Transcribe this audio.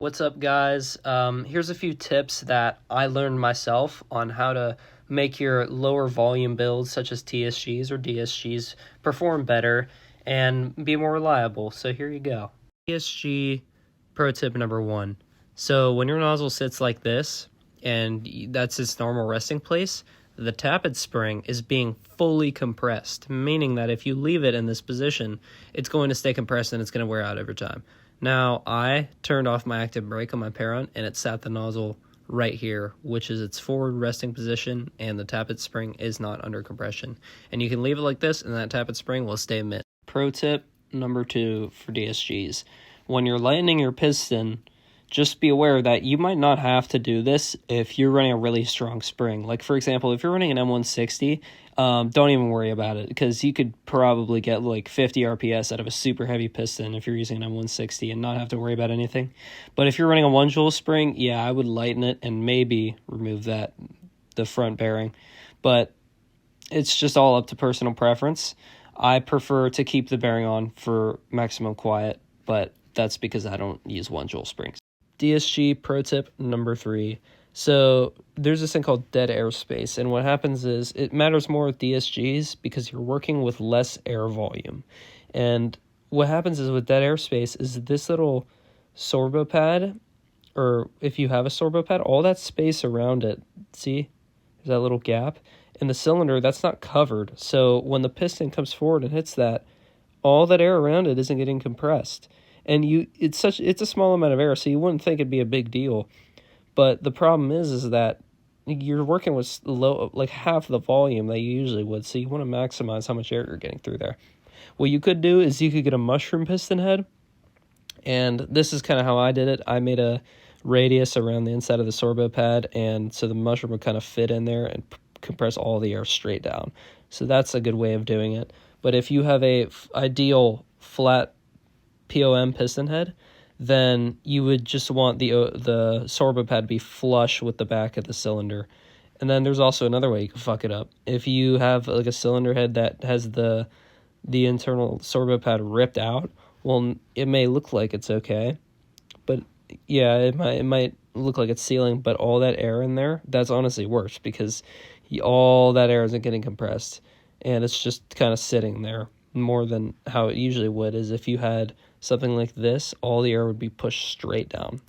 What's up, guys? Here's a few tips that I learned myself on how to make your lower volume builds, such as TSGs or DSGs, perform better and be more reliable. So here you go. TSG pro tip number one. So when your nozzle sits like this, and that's its normal resting place, the tappet spring is being fully compressed, meaning that if you leave it in this position, it's going to stay compressed and it's going to wear out over time. Now, I turned off my active brake on my parent, and it sat the nozzle right here, which is its forward resting position, and the tappet spring is not under compression. And you can leave it like this, and that tappet spring will stay mid. Pro tip number 2 for DSGs. When you're lightening your piston, just be aware that you might not have to do this if you're running a really strong spring. Like, for example, if you're running an M160, don't even worry about it, because you could probably get like 50 RPS out of a super heavy piston if you're using an M160 and not have to worry about anything. But if you're running a 1 joule spring, yeah, I would lighten it and maybe remove the front bearing. But it's just all up to personal preference. I prefer to keep the bearing on for maximum quiet, but that's because I don't use 1 joule springs. DSG pro tip number 3. So there's this thing called dead airspace, and what happens is it matters more with DSGs because you're working with less air volume. And what happens is with dead airspace is this little sorbo pad, or if you have a sorbo pad, all that space around it, see, there's that little gap in the cylinder, that's not covered. So when the piston comes forward and hits that, all that air around it isn't getting compressed. And it's a small amount of air, so you wouldn't think it'd be a big deal. But the problem is that you're working with like half the volume that you usually would, so you want to maximize how much air you're getting through there. What you could do is you could get a mushroom piston head, and this is kind of how I did it. I made a radius around the inside of the sorbo pad, and so the mushroom would kind of fit in there and compress all the air straight down. So that's a good way of doing it. But if you have a ideal flat POM piston head, then you would just want the sorbo pad to be flush with the back of the cylinder. And then there's also another way you can fuck it up. If you have like a cylinder head that has the internal sorbo pad ripped out, well, it may look like it's okay, but yeah, it might look like it's sealing, but all that air in there, that's honestly worse because all that air isn't getting compressed, and it's just kind of sitting there more than how it usually would. Is if you had something like this, all the air would be pushed straight down.